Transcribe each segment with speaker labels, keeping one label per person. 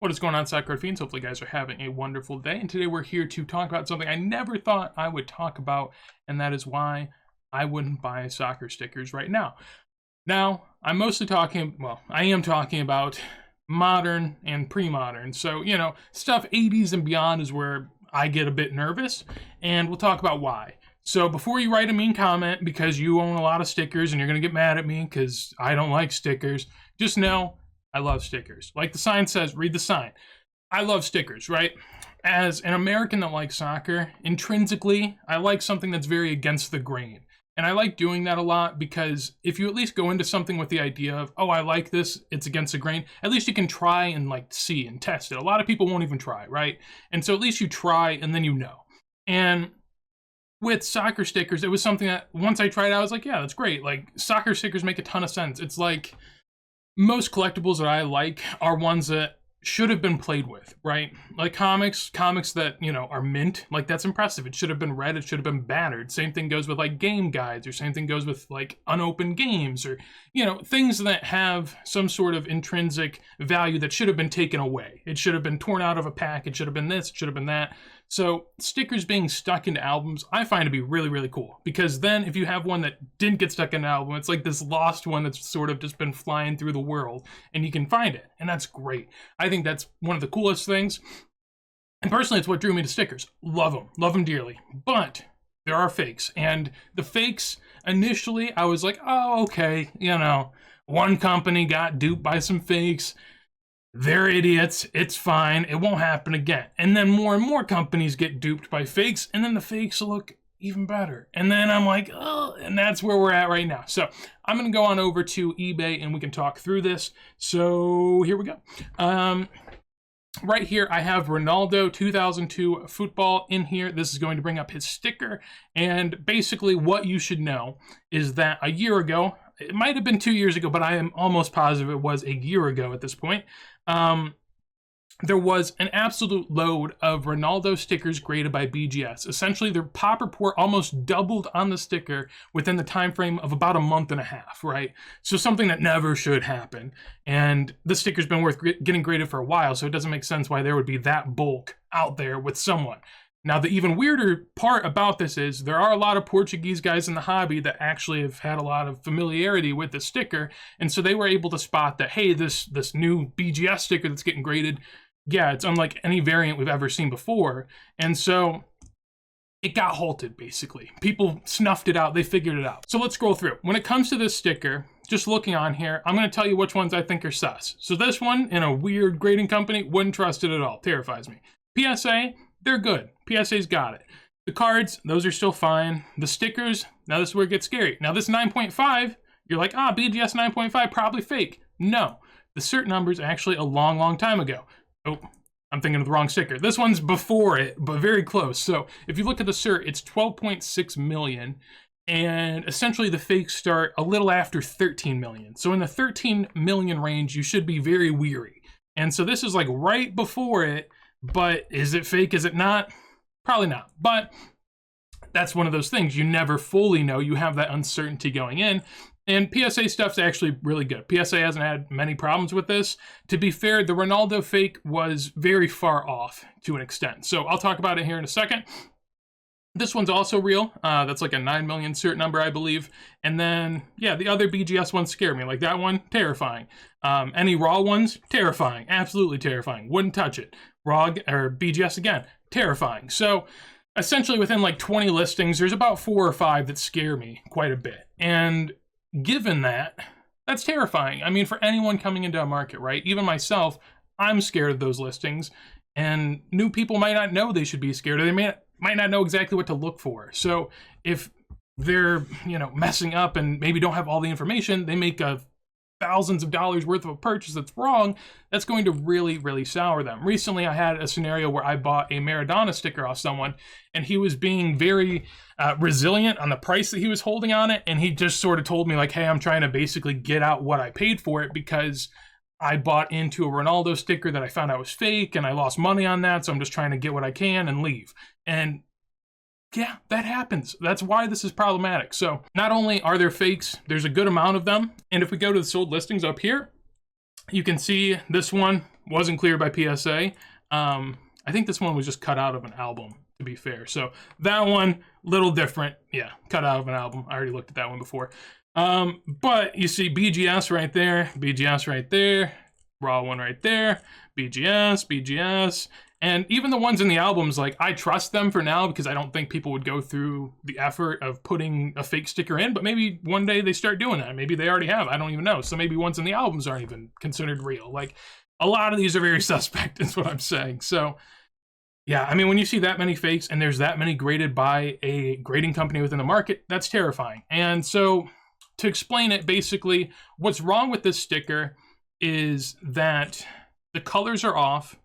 Speaker 1: What is going on, Soccer Fiends? Hopefully you guys are having a wonderful day. And today we're here to talk about something I never thought I would talk about, and that is why I wouldn't buy soccer stickers right now. Now, I'm mostly talking, well, I am talking about modern and pre-modern. So, you know, stuff 80s and beyond is where I get a bit nervous, and we'll talk about why. So before you write a mean comment because you own a lot of stickers and you're going to get mad at me because I don't like stickers, just know I love stickers. Like the sign says, read the sign. I love stickers, right? As an American that likes soccer, intrinsically, I like something that's very against the grain. And I like doing that a lot because if you at least go into something with the idea of, oh, I like this, it's against the grain, at least you can try and like see and test it. A lot of people won't even try, right? And so at least you try and then you know. And with soccer stickers, it was something that once I tried it, I was like, yeah, that's great. Like soccer stickers make a ton of sense. It's like most collectibles that I like are ones that should have been played with, right? Like comics that, you know, are mint, like that's impressive. It should have been read, it should have been battered. Same thing goes with like game guides, or same thing goes with like unopened games, or, you know, things that have some sort of intrinsic value that should have been taken away. It should have been torn out of a pack, it should have been this, it should have been that. So stickers being stuck into albums, I find to be really, really cool. Because then if you have one that didn't get stuck in an album, it's like this lost one that's sort of just been flying through the world, and you can find it. And that's great. I think that's one of the coolest things. And personally, it's what drew me to stickers. Love them dearly. But there are fakes. And the fakes, initially, I was like, oh, okay, you know, one company got duped by some fakes. They're idiots, it's fine, it won't happen again. And then more and more companies get duped by fakes, and then the fakes look even better. And then I'm like, oh, and that's where we're at right now. So I'm gonna go on over to eBay and we can talk through this. So here we go. Right here, I have Ronaldo 2002 football in here. This is going to bring up his sticker. And basically what you should know is that a year ago, it might have been 2 years ago, but I am almost positive it was a year ago at this point, there was an absolute load of Ronaldo stickers graded by BGS. Essentially, their pop report almost doubled on the sticker within the time frame of about a month and a half, right? So something that never should happen. And the sticker's been worth getting graded for a while, so it doesn't make sense why there would be that bulk out there with someone. Now, the even weirder part about this is there are a lot of Portuguese guys in the hobby that actually have had a lot of familiarity with the sticker, and so they were able to spot that, hey, this new BGS sticker that's getting graded, yeah, it's unlike any variant we've ever seen before, and so it got halted, basically. People snuffed it out, they figured it out. So let's scroll through. When it comes to this sticker, just looking on here, I'm going to tell you which ones I think are sus. So this one, in a weird grading company, wouldn't trust it at all, terrifies me. PSA, they're good. PSA's got it. The cards, those are still fine. The stickers, now this is where it gets scary. Now this 9.5, you're like, BGS 9.5, probably fake. No, the cert number's actually a long, long time ago. Oh, I'm thinking of the wrong sticker. This one's before it, but very close. So if you look at the cert, it's 12.6 million. And essentially the fakes start a little after 13 million. So in the 13 million range, you should be very weary. And so this is like right before it. But is it fake? Is it not? Probably not. But that's one of those things. You never fully know. You have that uncertainty going in. And PSA stuff's actually really good. PSA hasn't had many problems with this. To be fair, the Ronaldo fake was very far off to an extent. So I'll talk about it here in a second. This one's also real. That's like a 9 million cert number, I believe. And then, yeah, the other BGS ones scare me. Like that one, terrifying. Any raw ones, terrifying. Absolutely terrifying. Wouldn't touch it. Raw or BGS again, terrifying. So essentially within like 20 listings, there's about 4 or 5 that scare me quite a bit. And given that, that's terrifying. I mean, for anyone coming into a market, right? Even myself, I'm scared of those listings. And new people might not know they should be scared, or they might not know exactly what to look for. So if they're, you know, messing up and maybe don't have all the information, they make thousands of dollars worth of a purchase that's wrong, that's going to really, really sour them. Recently, I had a scenario where I bought a Maradona sticker off someone, and he was being very resilient on the price that he was holding on it, and he just sort of told me, like, hey, I'm trying to basically get out what I paid for it because I bought into a Ronaldo sticker that I found out was fake, and I lost money on that, so I'm just trying to get what I can and leave. And yeah, that happens. That's why this is problematic. So not only are there fakes, there's a good amount of them. And if we go to the sold listings up here, you can see this one wasn't cleared by PSA. I think this one was just cut out of an album, to be fair. So that one, little different. Yeah, cut out of an album. I already looked at that one before. But you see BGS right there, BGS right there, raw one right there, BGS, BGS. And even the ones in the albums, like, I trust them for now because I don't think people would go through the effort of putting a fake sticker in, but maybe one day they start doing that. Maybe they already have, I don't even know. So maybe ones in the albums aren't even considered real. Like, a lot of these are very suspect, is what I'm saying. So, yeah, I mean, when you see that many fakes and there's that many graded by a grading company within the market, that's terrifying. And so, to explain it, basically, what's wrong with this sticker is that the colors are off.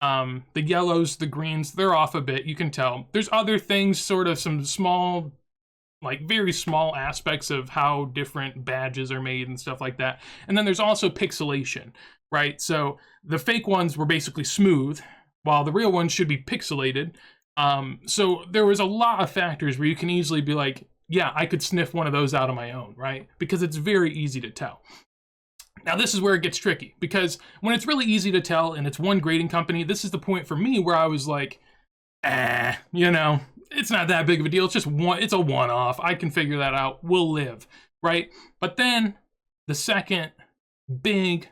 Speaker 1: The yellows, the greens, they're off a bit, you can tell. There's other things, sort of some small, like very small aspects of how different badges are made and stuff like that. And then there's also pixelation, right? So the fake ones were basically smooth, while the real ones should be pixelated. So there was a lot of factors where you can easily be like, yeah, I could sniff one of those out on my own, right? Because it's very easy to tell. Now, this is where it gets tricky, because when it's really easy to tell and it's one grading company, this is the point for me where I was like, you know, it's not that big of a deal. It's just it's a one-off. I can figure that out. We'll live, right? But then the second big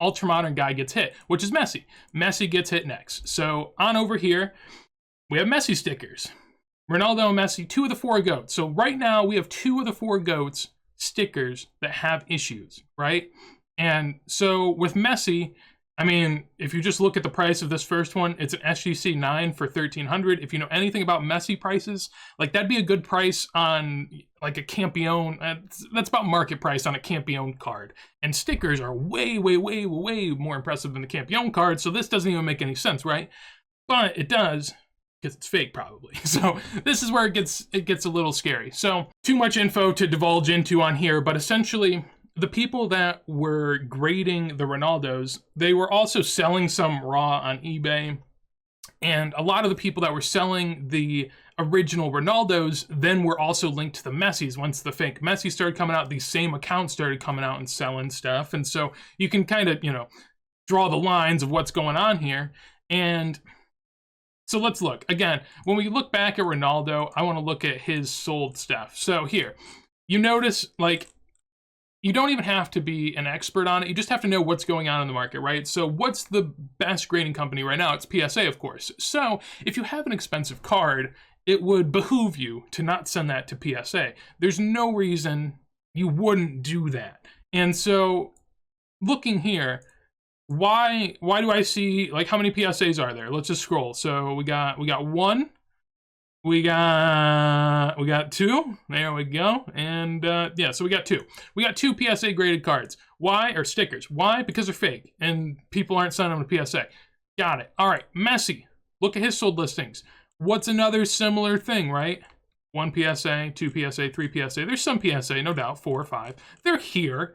Speaker 1: ultra-modern guy gets hit, which is Messi. Messi gets hit next. So on over here, we have Messi stickers. Ronaldo and Messi, 2 of the 4 GOATs. So right now, we have 2 of the 4 GOATs stickers that have issues, right? And so with Messi, I mean, if you just look at the price of this first one, it's an SGC 9 for $1,300. If you know anything about Messi prices, like, that'd be a good price on like a Campione. That's about market price on a Campione card. And stickers are way, way, way, way more impressive than the Campione card. So this doesn't even make any sense, right? But it does, because it's fake probably. So this is where it gets a little scary. So too much info to divulge into on here, but essentially the people that were grading the Ronaldos, they were also selling some raw on eBay. And a lot of the people that were selling the original Ronaldos then were also linked to the Messis. Once the fake Messi started coming out, these same accounts started coming out and selling stuff. And so you can kind of, you know, draw the lines of what's going on here. And so let's look. Again, when we look back at Ronaldo, I want to look at his sold stuff. So here, you notice, like, you don't even have to be an expert on it. You just have to know what's going on in the market, right? So what's the best grading company right now? It's PSA, of course. So if you have an expensive card, it would behoove you to not send that to PSA. There's no reason you wouldn't do that. And so looking here, why do I see, like, how many PSAs are there? Let's just scroll. So we got 1, we got 2, there we go. And yeah, so we got 2. We got 2 PSA graded cards. Why? Or stickers. Why? Because they're fake and people aren't sending them to PSA. Got it. All right, Messi. Look at his sold listings. What's another similar thing, right? 1 PSA, 2 PSA, 3 PSA. There's some PSA, no doubt, 4 or 5. They're here,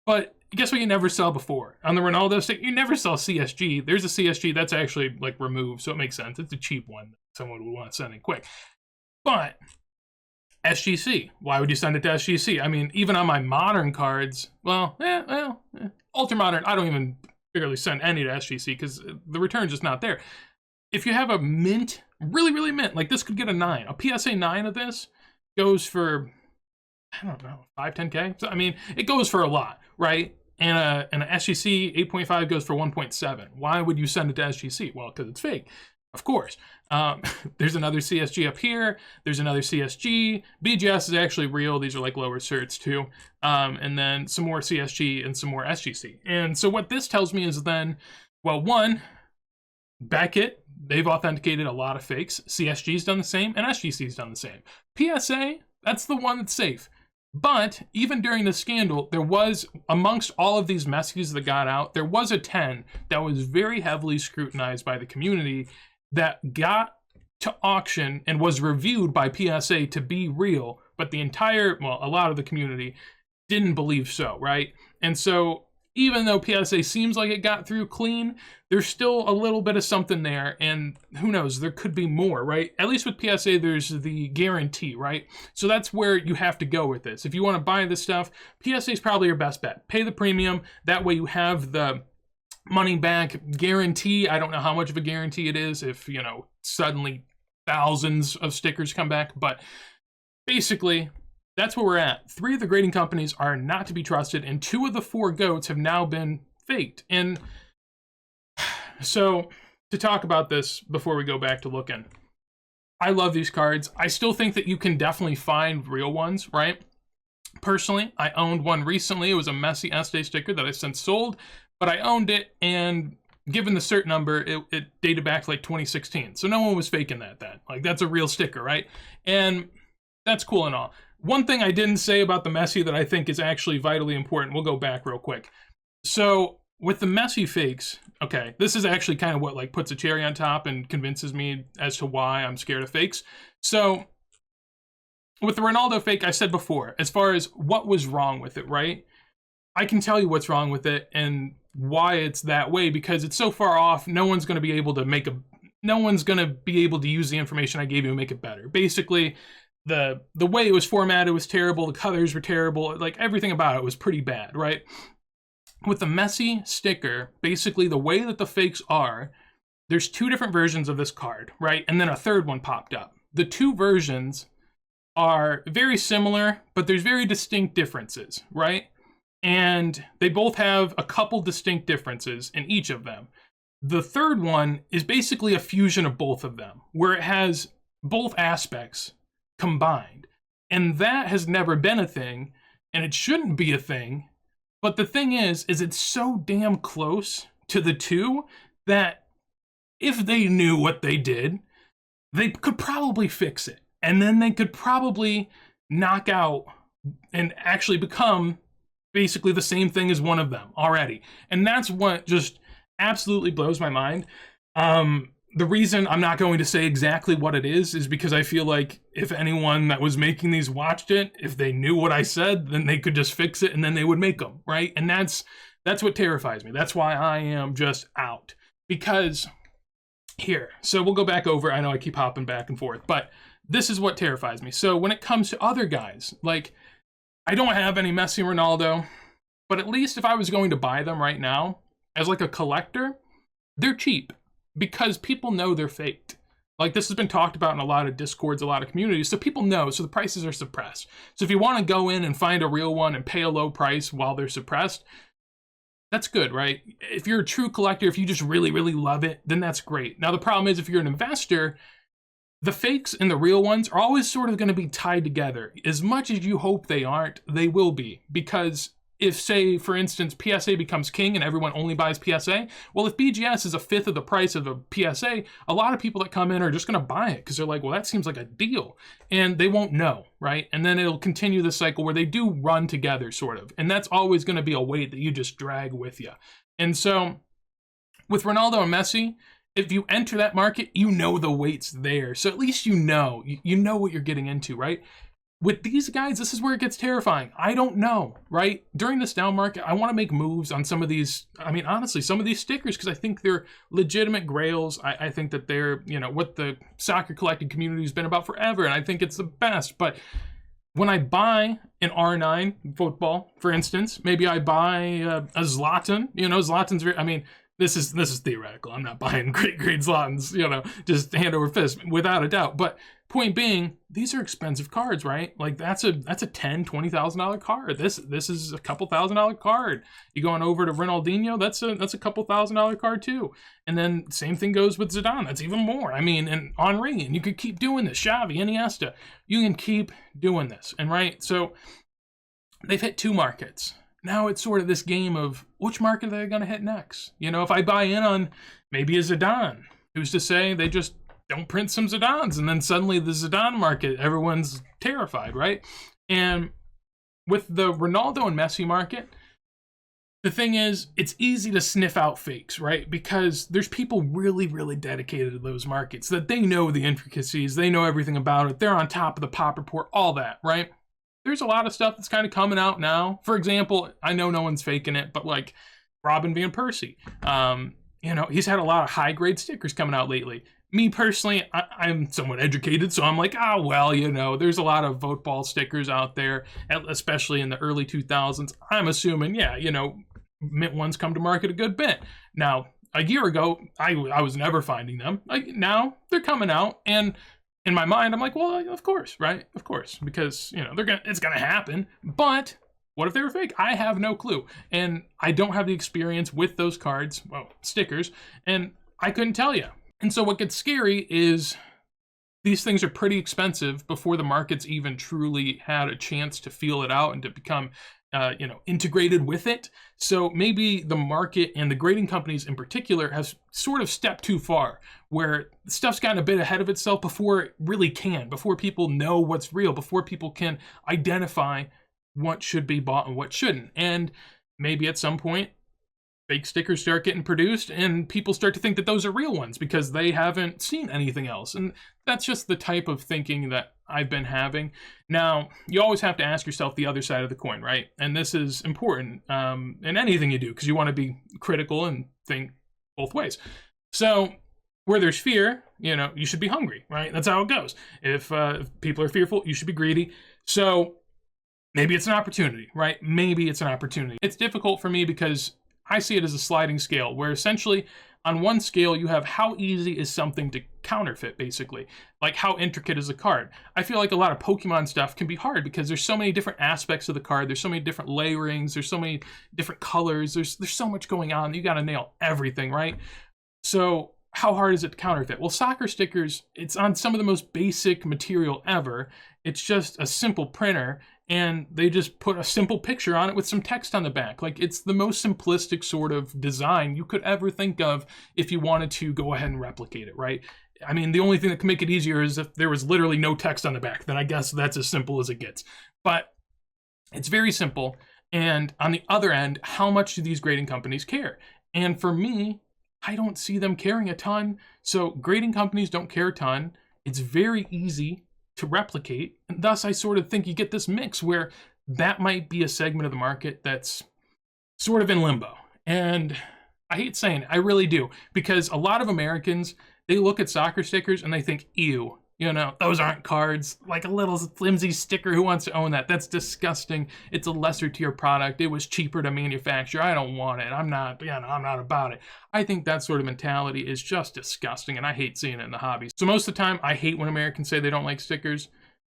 Speaker 1: but guess what you never saw before? On the Ronaldo stick, you never saw CSG. There's a CSG that's actually, like, removed, so it makes sense. It's a cheap one. Someone would want to send it quick. But SGC, why would you send it to SGC? I mean, even on my modern cards, ultra modern, I don't even barely send any to SGC because the return's just not there. If you have a mint, really, really mint, like this could get a 9. A PSA 9 of this goes for, I don't know, 5, 10K? So, I mean, it goes for a lot, right? And an SGC 8.5 goes for 1.7. Why would you send it to SGC? Well, because it's fake, of course. There's another CSG up here. There's another CSG. BGS is actually real. These are like lower certs too. And then some more CSG and some more SGC. And so what this tells me is then, well, one, Beckett, they've authenticated a lot of fakes. CSG's done the same, and SGC's done the same. PSA, that's the one that's safe. But even during the scandal, there was, amongst all of these Messis that got out, there was a 10 that was very heavily scrutinized by the community that got to auction and was reviewed by PSA to be real, but the entire, well, a lot of the community didn't believe so, right? And so even though PSA seems like it got through clean, there's still a little bit of something there, and who knows, there could be more, right? At least with PSA, there's the guarantee, right? So that's where you have to go with this. If you want to buy this stuff, PSA is probably your best bet. Pay the premium, that way you have the money back guarantee. I don't know how much of a guarantee it is if, you know, suddenly thousands of stickers come back, but basically that's where we're at. 3 of the grading companies are not to be trusted, and 2 of the 4 GOATs have now been faked. And so to talk about this before we go back to looking, I love these cards. I still think that you can definitely find real ones, right? Personally, I owned one recently. It was a Messi Este sticker that I since sold, but I owned it, and given the cert number, it dated back to like 2016. So no one was faking that then. Like, that's a real sticker, right? And that's cool and all. One thing I didn't say about the Messi that I think is actually vitally important, we'll go back real quick. So with the Messi fakes, okay, this is actually kind of what like puts a cherry on top and convinces me as to why I'm scared of fakes. So with the Ronaldo fake, I said before, as far as what was wrong with it, right? I can tell you what's wrong with it and why it's that way, because it's so far off, no one's going to be able to use the information I gave you and make it better. Basically, the way it was formatted was terrible, the colors were terrible, like everything about it was pretty bad, right? With the Messi sticker, basically the way that the fakes are, there's 2 different versions of this card, right? And then a third one popped up. The 2 versions are very similar, but there's very distinct differences, right? And they both have a couple distinct differences in each of them. The third one is basically a fusion of both of them, where it has both aspects combined. And that has never been a thing, and it shouldn't be a thing. But the thing is it's so damn close to the 2 that if they knew what they did, they could probably fix it. And then they could probably knock out and actually become basically the same thing as one of them already. And that's what just absolutely blows my mind. The reason I'm not going to say exactly what it is because I feel like if anyone that was making these watched it, if they knew what I said, then they could just fix it and then they would make them, right? And that's what terrifies me. That's why I am just out. Because here, so we'll go back over. I know I keep hopping back and forth, but this is what terrifies me. So when it comes to other guys, like, I don't have any Messi, Ronaldo, but at least if I was going to buy them right now as like a collector, they're cheap because people know they're faked. Like, this has been talked about in a lot of discords, a lot of communities, so people know, so the prices are suppressed. So if you want to go in and find a real one and pay a low price while they're suppressed, that's good, right? If you're a true collector, if you just really, really love it, then that's great. Now, the problem is if you're an investor, the fakes and the real ones are always sort of going to be tied together. As much as you hope they aren't, they will be. Because if, say, for instance, PSA becomes king and everyone only buys PSA, well, if BGS is a fifth of the price of a PSA, a lot of people that come in are just going to buy it because they're like, well, that seems like a deal. And they won't know, right? And then it'll continue the cycle where they do run together, sort of. And that's always going to be a weight that you just drag with you. And so with Ronaldo and Messi, if you enter that market, you know the weight's there. So at least you know what you're getting into, right? With these guys, this is where it gets terrifying. I don't know, right? During this down market, I want to make moves on some of these, I mean, honestly, some of these stickers, because I think they're legitimate grails. I think that they're, you know, what the soccer collecting community has been about forever, and I think it's the best. But when I buy an R9 football, for instance, maybe I buy a Zlatan, you know, Zlatan's very, I mean, this is theoretical. I'm not buying great Zlatans, you know, just hand over fist, without a doubt. But point being, these are expensive cards, right? Like, that's a $10,000, $20,000 card. This is a couple $1,000 card. You going over to Ronaldinho, that's a couple $1,000 card too. And then same thing goes with Zidane. That's even more. I mean, and Henry, and you could keep doing this. Xavi, Iniesta, you can keep doing this. And right, so they've hit 2 markets. Now it's sort of this game of which market are they going to hit next? You know, if I buy in on maybe a Zidane, who's to say they just don't print some Zidanes and then suddenly the Zidane market, everyone's terrified, right? And with the Ronaldo and Messi market, the thing is, it's easy to sniff out fakes, right? Because there's people really, really dedicated to those markets that they know the intricacies, they know everything about it, they're on top of the pop report, all that, right? There's a lot of stuff that's kind of coming out now. For example, I know no one's faking it, but like Robin Van Persie, you know, he's had a lot of high grade stickers coming out lately. Me personally, I'm somewhat educated, so I'm like, well, you know, there's a lot of football stickers out there, especially in the early 2000s. I'm assuming, yeah, you know, mint ones come to market a good bit. Now, a year ago, I was never finding them. Like, now they're coming out, and in my mind, I'm like, well, of course, right? Of course, because, you know, it's gonna happen. But what if they were fake? I have no clue, and I don't have the experience with those cards, well, stickers, and I couldn't tell you. And so what gets scary is these things are pretty expensive before the market's even truly had a chance to feel it out and to become integrated with it. So maybe the market and the grading companies in particular have sort of stepped too far, where stuff's gotten a bit ahead of itself before it really can, before people know what's real, before people can identify what should be bought and what shouldn't. And maybe at some point, fake stickers start getting produced and people start to think that those are real ones because they haven't seen anything else. And that's just the type of thinking that I've been having. Now, you always have to ask yourself the other side of the coin, right? And this is important in anything you do, because you want to be critical and think both ways. So where there's fear, you should be hungry, right? That's how it goes. If people are fearful, you should be greedy. So maybe it's an opportunity, right? Maybe it's an opportunity. It's difficult for me because I see it as a sliding scale, where essentially on one scale you have how easy is something to counterfeit, basically. Like how intricate is a card. I feel like a lot of Pokemon stuff can be hard because there's so many different aspects of the card, there's so many different layerings, there's so many different colors, there's so much going on, you gotta nail everything, right? So how hard is it to counterfeit? Well, soccer stickers, it's on some of the most basic material ever. It's just a simple printer, and they just put a simple picture on it with some text on the back. Like, it's the most simplistic sort of design you could ever think of if you wanted to go ahead and replicate it, right? I mean, the only thing that can make it easier is if there was literally no text on the back. Then I guess that's as simple as it gets. But it's very simple. And on the other end, how much do these grading companies care? And for me, I don't see them caring a ton. So grading companies don't care a ton. It's very easy to replicate, and thus I sort of think you get this mix where that might be a segment of the market that's sort of in limbo. And I hate saying it, I really do, because a lot of Americans, they look at soccer stickers and they think, ew, those aren't cards. Like a little flimsy sticker, who wants to own that? That's disgusting. It's a lesser tier product. It was cheaper to manufacture. I don't want it. I'm not about it. I think that sort of mentality is just disgusting, and I hate seeing it in the hobby. So most of the time, I hate when Americans say they don't like stickers.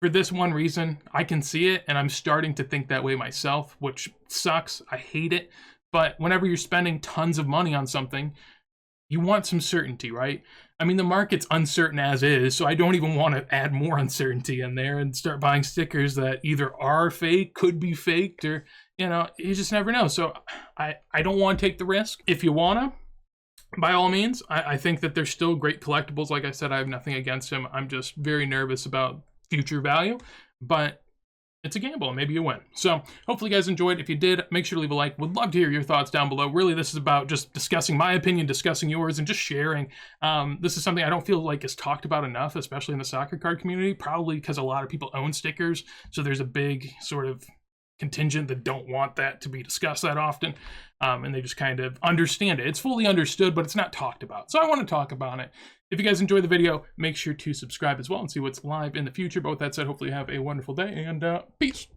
Speaker 1: For this one reason, I can see it, and I'm starting to think that way myself, which sucks. I hate it. But whenever you're spending tons of money on something, you want some certainty, right? I mean, the market's uncertain as is, so I don't even want to add more uncertainty in there and start buying stickers that either are fake, could be faked, or, you just never know. So I don't want to take the risk. If you want to, by all means, I think that they're still great collectibles. Like I said, I have nothing against them. I'm just very nervous about future value, but it's a gamble, and maybe you win. So hopefully you guys enjoyed. If you did, make sure to leave a like. Would love to hear your thoughts down below. Really, this is about just discussing my opinion, discussing yours, and just sharing. This is something I don't feel like is talked about enough, especially in the soccer card community, probably because a lot of people own stickers. So there's a big sort of contingent that don't want that to be discussed that often. And they just kind of understand it. It's fully understood, but it's not talked about. So I want to talk about it. If you guys enjoyed the video, make sure to subscribe as well and see what's live in the future. But with that said, hopefully you have a wonderful day, and peace.